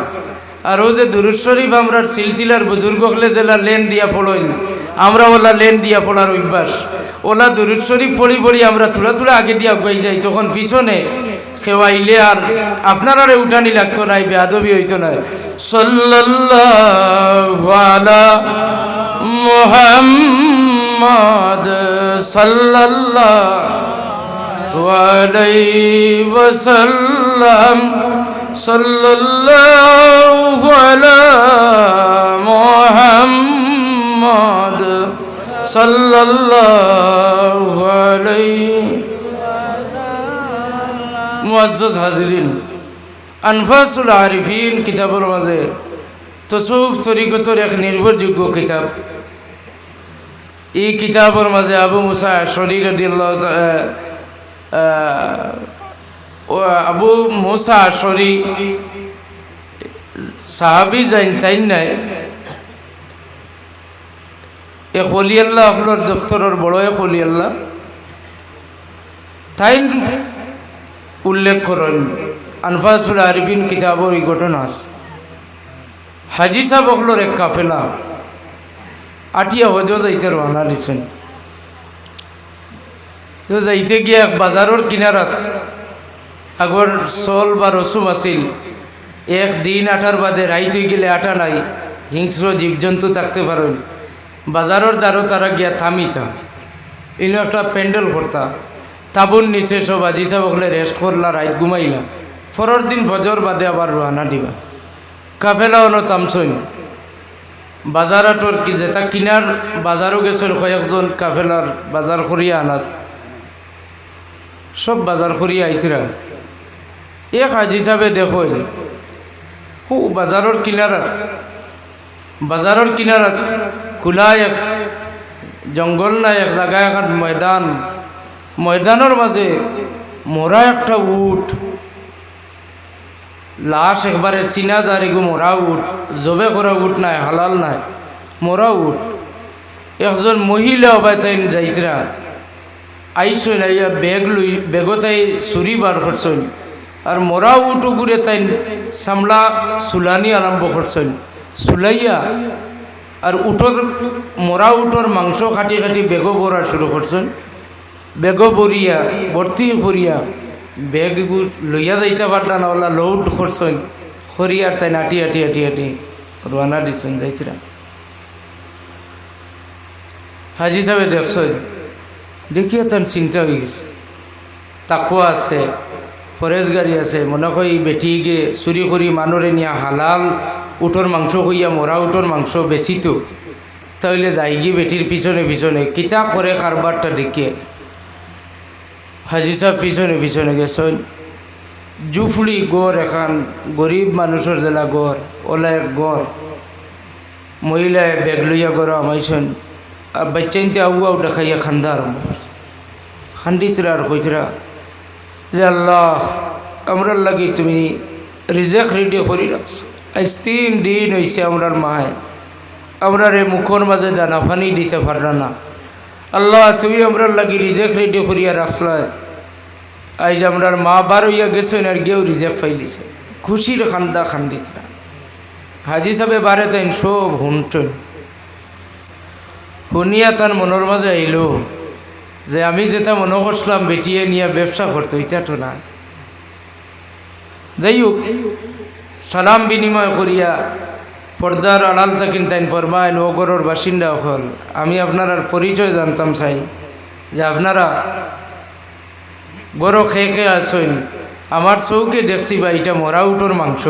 আর ও যে দুরূদ শরীফ আমরা সিলসিলার বুজুর্গ হলে যেলা লেন দিয়া পড়ইন, আমরা ওলা লেন দিয়া পড়ার অভ্যাস। ওলা দুরূদ শরীফ পড়ি পড়ি আমরা তুলা তুলা আগে দিয়া গাই যাই, তখন পিছনে খেওয়াইলে আর আপনারা উঠানি লাগতো নাই, বেহাদবি হইতো না। সাল্লাল্লাহু আলা মুহাম্মাদ সাল্লাল্লাহু আলাইহি ওয়াসাল্লাম। সাল্লাল্লাহু আলা মুহাম্মাদ সাল্লাল্লাহু আলাইহি। মুআজ্জাজ হাজিরিন, আনফাসুল আরিফিন কিতাবের মাঝে তসুফ তরিকতের এক নির্ভরযোগ্য কিতাব। এই কিতাবের মাঝে আবু মুসা আশআরী রাদিয়াল্লাহু আবু মুসা আশআরী সাহাবী যাইন তাই নাই, এক ওলি আল্লাহ আপনার দফতরের বড় এক ওলি আল্লাহ তাই উল্লেখ করেন। আনফাসুল আরিফিন কিতাবর এই ঘটনা আছে। হাজি সাহেব অকলোর এক কাফেলা আটিয়া হজ যাইতে রওনা দিছেন। তো যাইতে গিয়ে এক বাজারের কিনারাত আগর চল বা রসুম আছিল, একদিন আটার বাদে রাইতে গেলে আটা নাই, হিংস্র জীবজন্তু থাকতে পারেন। বাজারের দ্বারও তারা গিয়া থামিতা, ইনো একটা প্যান্ডেল করতা, তাবুর নিচে সব আজি সাহেব হলে রেস্ট করলা, রাইত ঘুমাইলা। পরের দিন ফজর বাদে আবার রওনা দিবা। কাফেলা অন তামসইন বাজার আটোর কি যেটা কিনার বাজারও গেছিল কয়েকজন কাফেলার বাজার করিয়া আনাত, সব বাজার করিয়া আইতিরা। এক হাজি সাহেবে দেখইন হু বাজারের কিনারাত খোলা এক জঙ্গল না এক জায়গায় এক ময়দান, ময়দানের মাঝে মরা একটা উট, লাশ একবারে চিনা যার এগু মরা উট, জবে করা উট নাই, হালাল নাই, মরা উট। একজন মহিলা অবাই তাই যাইতরা আইসইন, আইয়া বেগ লই বেগতাই চুরি বার করছইন, আর মরা উট ঘুরে তাই সামলা চুলানি আরম্ভ করছইন। চুলাইয়া আর উটর মরা উটর মাংস কাটি কাটি বেগ বরা শুরু করছইন। বেগ বরিয়া ভর্তি করিয়া বেগ লইয়া যাইতে পারতা না, ওলা লোড করছইন খরিয়ার তাই আটি আটি আটি আটি রওনা দিছেন যাইতরা। হাজি সাহেব দেখছইন, দেখিয়া তার চিন্তা হয়ে গেছে, তাকুয়া আছে, ফরেজগারি আছে, মনে হয় বেটি গে চুরি করি মানুরে নিয়া হালাল উটর মাংস হইয়া মরা উটর মাংস বেশি তো, তাহলে যাই গিয়ে বেটির পিছনে পিছনে কিতা করে কারবারটা দেখিয়ে হাজি সাহেব পিছনে পিছনে গেছেন। জুফলি গড় এখান গরিব মানুষের জেলা গড়, ওলা এক গড়, মহিলায় বেগ লইয়া গড় আমাইছেন। আর বাচ্চাইনতে আউ আউ দেখাইয়া খান্দা আরম্ভ করছে। খান্দিতরা আর কইতরা যে আল্লাহ আমরার লাগি তুমি রিজেক রেডি করে রাখছো। আজ 3 দিন হয়েছে আমরার মায় আমরার এই মুখর মাঝে দানা পানি দিতে পারল না। আল্লাহ তুমি আমরার লাগি রিজেক রেডি করিয়া রাখলা। আজ আমরার মা বার হইয়া গেছেন আর গেও রিজেক পাইলিছে, খুশির খান্দা খান্দিত না। হাজি সাহেব বারে তাইন সব হুনটন শুনিয়া তার মনের মাঝে আইল যে আমি যেটা মনে করছিলাম বেটিয়ে নিয়ে ব্যবসা করতো এটা তো না। যাই হোক সালাম বিনিময় করিয়া পর্দার আড়াল থাকিন তাইন ফরমাইন ও গরর বাসিন্দা হল আমি আপনার পরিচয় জানতাম চাই যে আপনারা গরো খেয়ে খেয়ে আসেন। আমার চৌকে দেখছি বা এটা মরা উটোর মাংস,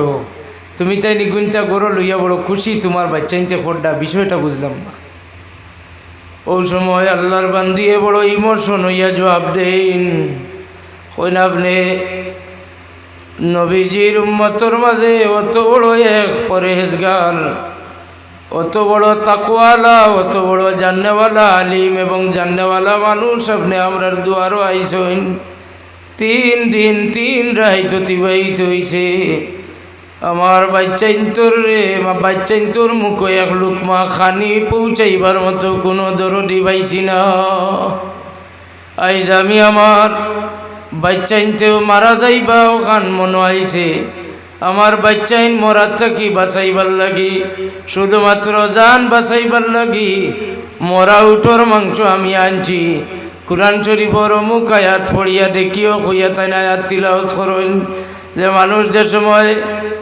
তুমি তাই নিগুনটা গরো লইয়া বড় খুশি, তোমার বাচ্চাইতে খোড্ডা, বিষয়টা বুঝলাম না। ওই সময় আল্লাহর বান্দিয়ে বড় ইমোশন হইয়া জবাব দেন, কইন আপনি নবীজির উম্মতর মাঝে অত বড় এক পরহেজগার, অত বড় তাকওয়ালা, অত বড় জান্নেওয়ালা আলিম এবং জান্নেওয়ালা মানুষ আপনি আমরার দুয়ারও আইসেন। 3 দিন 3 রাত অতিবাহিত হইছে। আমার বাচ্চাইন্তর মুখে এক লুকমা খানি পৌঁছাইবার মতো কোনো দরদি পাইছি না। আইজ আমি আমার বাচ্চাইনতেও মারা যাইবা ওখান মনে আইছে। আমার বাচ্চাইন মরার থাকি বাঁচাইবার লাগি, শুধুমাত্র জান বাঁচাইবার লাগি মরা উঠোর মাংস আমি আনছি। কুরআন শরীফের অমুক আয়াত পড়িয়া দেখিও কইয়া তাই আয়াত তিলাওয়াত করেন যে মানুষ যে সময়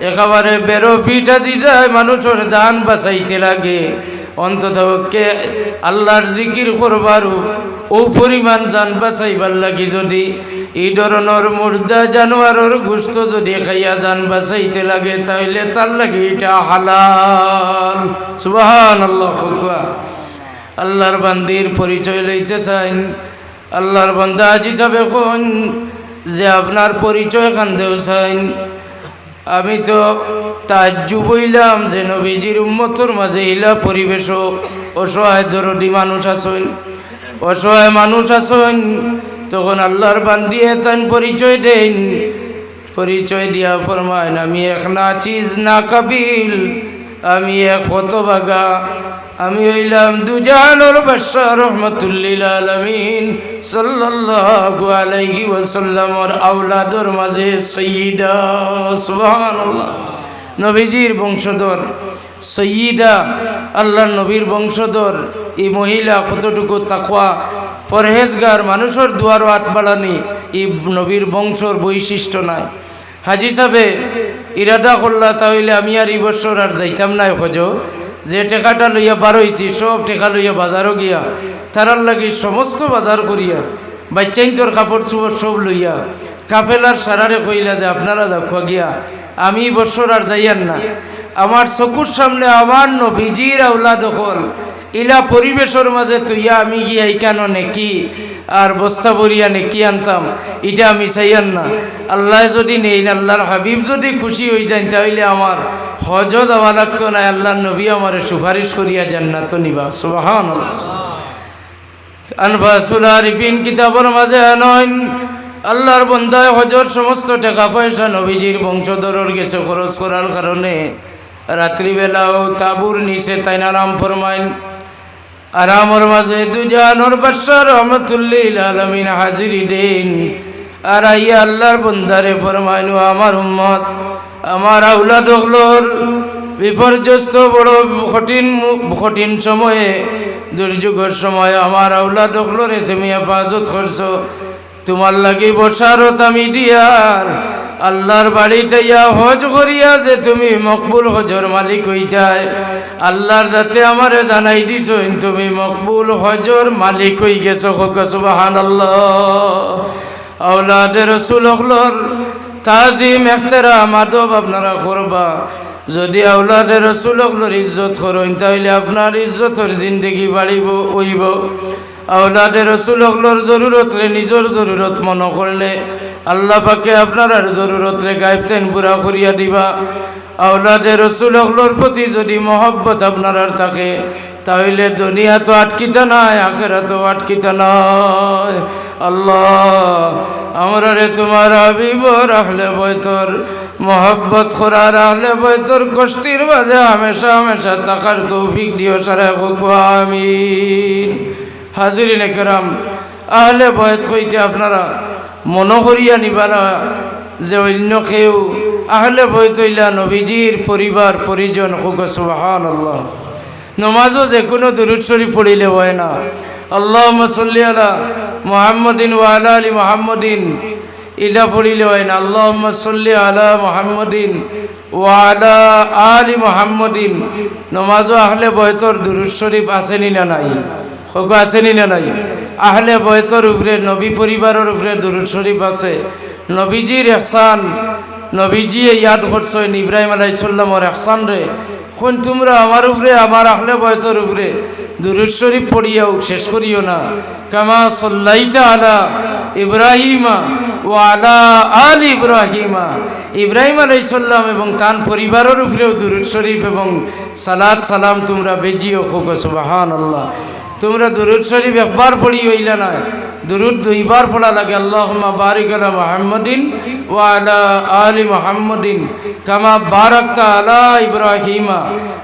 একেবারে বেরো পিঠ আজি যায় মানুষের জান বাঁচাইতে লাগে, অন্তত কে আল্লাহর জিকির করবারও ও পরিমাণ জান বাঁচাইবার লাগি যদি এই ধরনের মুর্দা জানোয়ারের গোশত যদি খাইয়া জান বাঁচাইতে লাগে তাহলে তার লাগে এটা হালাল। সুবহানাল্লাহ। আল্লাহর বান্দির পরিচয় লইতে চান, আল্লাহর বান্দা আজ হিসাবে কোন যে আপনার পরিচয় কান্দেও চান। আমি তো তাজ্জুব হইলাম যে নবীজির উম্মতর মাঝে ইলা পরিবেশ অসহায় দরদি মানুষ আছেন, অসহায় মানুষ আছেন। তখন আল্লাহর বান্দিয়ে তান পরিচয় দেন, পরিচয় দিয়া ফরমায় আমি এক না চিজ না কাবিল, আমি এক হতভাগা, আমি হইলাম দুজাহানের বাদশা রহমাতুল্লিল আলামিন সাল্লাল্লাহু আলাইহি ওয়াসাল্লামের আওলাদর মাঝে সৈয়দা। সুবহানাল্লাহ। নবীজির বংশধর সৈয়দা, আল্লাহর নবীর বংশধর এই মহিলা কতটুকু তাকওয়া পরহেজগার, মানুষের দুয়ারও হাত বাড়ানি এই নবীর বংশর বৈশিষ্ট্য নাই। হাজি সাহেবে ইরাদা করলা তাহলে আমি আর এই বছর আর যাইতাম না হজ, যে টেকাটা লইয়া বার হয়েছি সব টেকা লইয়া বাজারও গিয়া তারার লাগি সমস্ত বাজার করিয়া বাচ্চাইন তোর কাপড় চোপড় সব লইয়া কাফেলার সারারে কইলা যে আপনারা দেখো গিয়া আমি বছর আর যাইয়ান না। আমার চকুর সামনে আমার নবীজির আওলাদ হল ইলা পরিবেশের মাঝে তুইয়া আমি গিয়া ইকানো নেকি আর বস্তা বরিয়া নেকি আনতাম, এটা আমি চাইয়ান না। আল্লাহ যদি নেই, আল্লাহর হাবিব যদি খুশি হয়ে যান তাহলে আমার হজ যাওয়া লাগতো না, আল্লাহর নবী আমার সুপারিশ করিয়া জান্নাত নিবা। সুবহানাল্লাহ। আনফাসুল আরিফিন কিতাবের মাঝে আনয়ন আল্লাহর বন্দায় হজর সমস্ত টাকা পয়সা নবীজির বংশধরের গেছে খরচ করার কারণে রাত্রিবেলাও তাবুর নিচে তাইন আরাম ফরমাইন। আরামর মাঝে দুজাহানের বাদশা রহমাতুল্লিল আলামিন হাজিরি দেন। আর আইয়া আল্লাহর বন্দারে ফরমাইন আমার উম্মত, আমার আওলাদ হলোর বিপর্যস্ত বড় কঠিন সময়ে, দুর্যোগের সময় আমার আওলাদ হলোরে তুমি হেফাজত করছো। তোমার লাগি বসারত আমি দিয়ার আল্লাহর বাড়িতে ইয়া হজ করিয়া যে তুমি মকবুল হজর মালিক হই যায়, আল্লাহর যাতে আমারে জানাই দিছ তুমি মকবুল হজর মালিক হই গেছো। সুবহানাল্লাহ। আওলাদে রাসূল হলর তাজিম ইহতিরাম আদব আপনারা করবা। যদি আওলাদে রাসূল হলর ইজ্জত করেন তাহলে আপনার ইজ্জতের জিন্দগি বাড়িব হইব। আওলাদে রাসূল হলর জরুরত রে নিজের জরুরত মনে করলে আল্লাহ পাকে আপনার আর জরুরত রে গায়বতেন পুরা করিয়া দিবা। আওলাদে রাসূল হলর প্রতি যদি মহব্বত আপনার আর থাকে তাহলে দুনিয়া তো আটকিতা নাই, আখিরাতও আটকিতা নাই। আল্লাহ আমরা রে তোমার হাবিব রাখলে বৈতর মোহব্বত করার আহলে বৈতর কষ্টির মাঝে হামেশা হামেশা তাকার তৌফিক দিও সারা খুব আমিন। হাজিরিনে কেরাম, আহলে বয়ত হইতে আপনারা মনে করিয়া নিবা না যে অন্য কেউ আহলে বয়ত হইলা নবীজির পরিবার পরিজন খুব সুবহানাল্লাহ। নমাজও যে কোনো দুরূদ শরীফ পড়িলে হয় না। আল্লাহুম্মা সাল্লি আলা মুহাম্মাদিন ওয়া আলা আলি মুহাম্মাদিন ইলা পড়িলে হয় না। আল্লাহুম্মা সাল্লি আলা মুহাম্মাদিন ওয়া আলা আলি মুহাম্মাদিন। নমাজও আহলে বয়তর দুরূদ শরীফ আসেনি না নাই? খোকা আসেনি না নাই? আহলে বয়তর উপরে নবী পরিবারের উপরে দুরূদ শরীফ আছে। নবীজির ইহসান নবীজি ইয়াদ করছেন ইব্রাহিম আলাইহিস সালামের ইহসান রে। কোন তোমরা আমার উপরে আমার আহলে বয়তর উপরে দুরূদ শরীফ পড়িয়াও শেষ করিও না। কামা সাল্লাইতা আলা ইব্রাহিমা ওয়া আলা আলি ইব্রাহিমা। ইব্রাহিম আলাইহিস সালাম এবং তার পরিবারের উপরেও দুরূদ শরীফ এবং সালাত সালাম তোমরা বেজিও খুব সুবহানাল্লাহ। তোমরা দুরূদ শরীফ একবার পড়ি হইলা না, দুরূদ দুইবার পড়া লাগে। আল্লাহুম্মা বারিক আলা মুহাম্মাদিন ওয়া আলা আলি মুহাম্মাদিন কামা বারাকতা আলা ইব্রাহিমা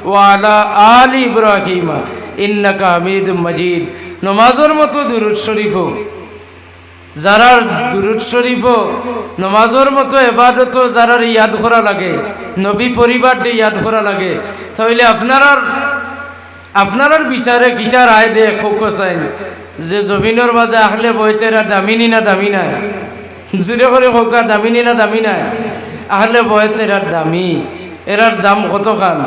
ওয়া আলা আলি ইব্রাহিমা ইন্নাকা হামিদুম মাজিদ। নমাজের মতো দুরূদ শরীফও যারা দুরূদ শরীফও নমাজের মতো ইবাদতও যারা ইয়াদ করা লাগে, নবী পরিবার দিয়ে ইয়াদ করা লাগে, তাহলে আপনার বিচারে গীতার আয় দিয়ে খোকো চাইন যে জমিনের মাঝে আহলে বয়তেরা দামিনী না দামি নাই? জুড়ে করে খোকা দামিনী না দামি নাই? আহলে বয়তেরা দামি। এরার দাম কত খান?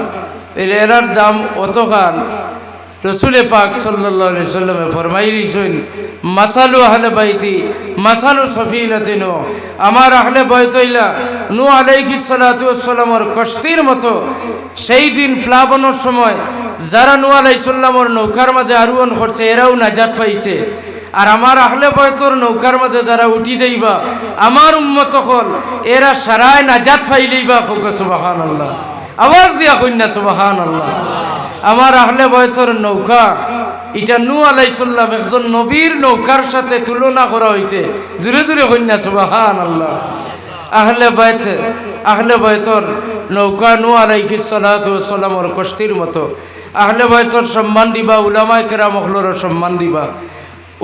এরার দাম অত খান। রসুলে পাক সাল্লাল্লাহু আলাইহি সাল্লামে ফরমাই দিয়েছেন, মাসালু আহলে বাইতি মাসালু সফিনাতিন। আমার আহলে বাইত হইলা নূহ আলাইহিস সালাতু ওয়াস সালামের কষ্টির মতো। সেই দিন প্লাবনের সময় যারা নূহ আলাইহিস সালামের নৌকার মাঝে আরোহণ করছে এরাও নাজাত পাইছে। আর আমার আহলে বাইতর নৌকার মাঝে যারা উঠি দেইবা আমার উম্মত হল এরা সারায় নাজাত পাইলেইবা। সুবহানাল্লাহ, আওয়াজ দিয়া কইনা সুবহানাল্লাহ। আমার আহলে বয়তর নৌকা এটা নূহ আলাইহিস সালাম একজন নবীর নৌকার সাথে তুলনা করা হয়েছে। জুড়ে জুড়ে কইনা সুবহানাল্লাহ। আহলে বয়তর নৌকা নূহ আলাইহিস সালাতু ওয়াস সালামের কষ্টির মতো। আহলে বয়তর সম্মান দিবা, উলামায়ে কেরাম হলর সম্মান দিবা।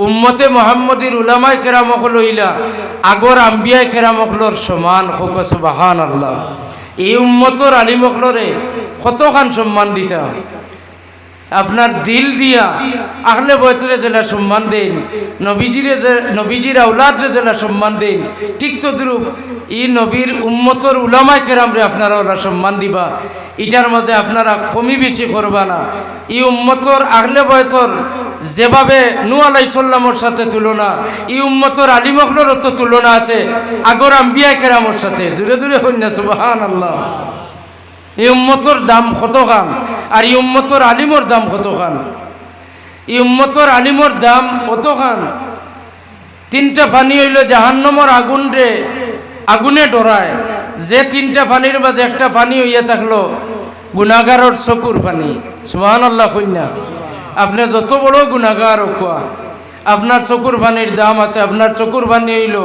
উম্মতে মুহাম্মদীর উলামায়ে কেরাম হল হইলা আগর আম্বিয়ায়ে কেরাম হলর সমান। হোক সুবহানাল্লাহ। এই উম্মতর আলিম হলরে কতখান সম্মান দিতা। আপনার দিল দিয়া আহলে বয়তরে জেলা সম্মান দেন, নবীজির আওলাদরে জেলা সম্মান দেন, ঠিক তদ্রূপ ই নবীর উম্মতর উলামায়ে কেরামরে আপনারা ওরা সম্মান দিবা। এটার মাঝে আপনারা কমি বেশি করবা না। ই উম্মতর আহলে বয়তর যেভাবে নূহ আলাইহিস সালামের সাথে তুলনা, ই উম্মতর আলিম হলরও তো তুলনা আছে আগর আম্বিয়ায়ে কেরামের সাথে। জুড়ে জুড়ে কইনা সুবহানাল্লাহ। এই উম্মতর দাম কত খান আর এই উম্মতর আলিমর দাম কত খান? এই উম্মতর আলিমর দাম কত খান? তিনটা পানি হইল জাহান্নামের আগুনে ডরায়। যে তিনটা পানির মাঝে একটা পানি হইয়া থাকলো গুনাহগারের চকুর পানি। সুবহানাল্লাহ কইনা। আপনি যত বড় গুনাহগার কোয়া আপনার চকুর পানির দাম আছে। আপনার চকুর পানি হইল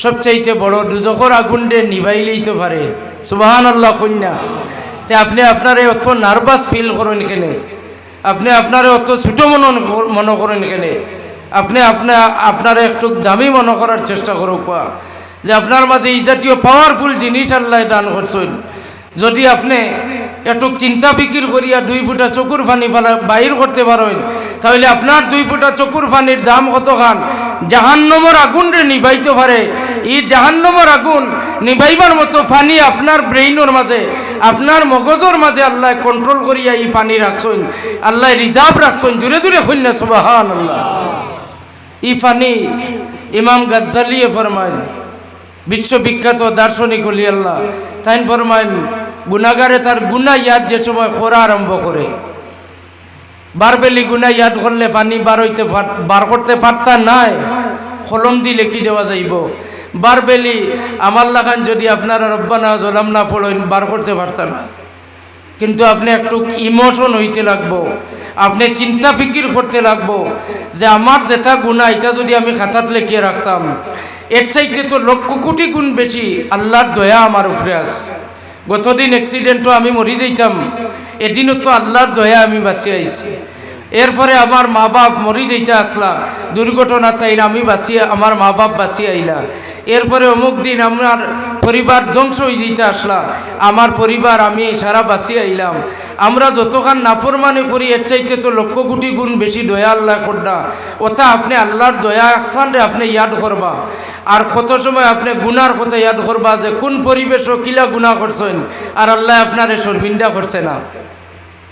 সবচাইতে বড় দুজখর আগুন দিয়ে নিভাইলেই তো পারে। সুবহানাল্লাহ কইনা। তে আপনি আপনারে অত নার্ভাস ফিল করেন কেনে? আপনি আপনারে অত ছোট মনে করেন কেনে? আপনি আপনারে একটু দামি মনে করার চেষ্টা করো কোয়া যে আপনার মাঝে এই জাতীয় পাওয়ারফুল জিনিস আল্লাহ দান করছেন। যদি আপনি একটু চিন্তা ফিকির করিয়া 2 ফুটা চকুর পানি বাহির করতে পারেন তাহলে আপনার 2 ফুটা চকুর পানির দাম কত খান? জাহান্নামের আগুন রে নিভাইতে পারে। এই জাহান্নামের আগুন নিভাইবার মতো পানি আপনার ব্রেইনের মাঝে আপনার মগজের মাঝে আল্লাহ কন্ট্রোল করিয়া এই পানি রাখছেন, আল্লাহ রিজার্ভ রাখছেন। জুড়ে জুড়ে কইনা সুবহানাল্লাহ। এই পানি ইমাম গাজ্জালিয়ে ফরমায়, বিশ্ববিখ্যাত দার্শনিক ওলি আল্লাহ, তাই ফরমায় গুনাহগারে তার গুনাহ ইয়াদ যে সময় করা আরম্ভ করে, বারবেলি গুনাহ ইয়াদ করলে পানি বার করতে পারতা নাই, কলম দিয়ে লিখি দেওয়া যাইব। বারবেলি আমার লাখান যদি আপনারা রব্বানা যালামনা পড়েন বার করতে পারতা না। কিন্তু আপনি একটু ইমোশন হইতে লাগবো, আপনি চিন্তা ফিকির করতে লাগবো যে আমার যেটা গুনাহ এটা যদি আমি খাতাত লিখিয়ে রাখতাম, এর চাইতে তো লক্ষ কোটি গুণ বেশি আল্লাহর দয়া আমার উপরে আছে। গতদিন অ্যাক্সিডেন্টও আমি মরি যাইতাম, এদিনও তো আল্লাহর দয়া আমি বাঁচি আইছি। এরপরে আমার মা বাপ মরি যাইতে আসলা, দুর্ঘটনা তাই আমি বাঁচিয়ে আমার মা বাপ বাঁচিয়ে আইলা। এরপরে অমুক দিন আমার পরিবার ধ্বংস হয়ে যেতে আসলা, আমার পরিবার আমি সারা বাঁচিয়ে আইলাম। আমরা যতক্ষণ নাফরমানি করি এর চাইতে তো লক্ষ কোটি গুণ বেশি দয়া আল্লাহ করনা। ওটা আপনি আল্লাহর দয়া আকসান রে আপনি ইয়াদ করবা। আর কত সময় আপনি গুনার কথা ইয়াদ করবা যে কোন পরিবেশও কিলা গুনাহ করছেন আর আল্লাহ আপনারে শর্মিন্দা করছে না।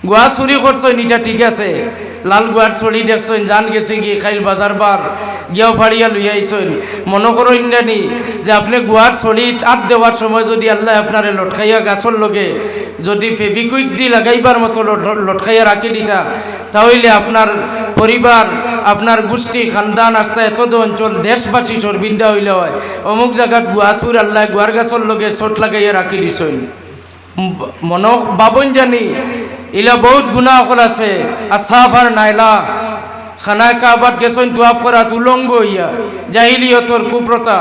গোয়া চুরি করছেন এটা ঠিক আছে, লাল গোয়ার চড়ি দেখছেন, জান গেছে গিয়ে খাইল বাজার বার গিয়াও ফাড়িয়া লইয়া আইছেন। মনে করেন জানি যে আপনি গোয়ার চড়ি আট দেওয়ার সময় যদি আল্লাহ আপনারে লটকাইয়া গাছর লগে যদি ফেবিকুইক দি লাগাইবার মতো লটকাইয়া রাখি দিতা, তাহলে আপনার পরিবার আপনার গোষ্ঠী খানদান আস্তা এত অঞ্চল দেশবাসী শর্মিন্দা হইলে হয়। অমুক জায়গাত গোয়া চুর আল্লাহ গোয়ার গাছর লগে চোট লাগাইয়া রাখি দিছেন। মন বাবন জানি ইলা বহুত গুনাহ অকল আছে। আসাফ আর নাইলা খানা কাবাত গেছেন তোয়াব করা উলঙ্গ হইয়া, জাহিলিয়তর কুপ্রতা।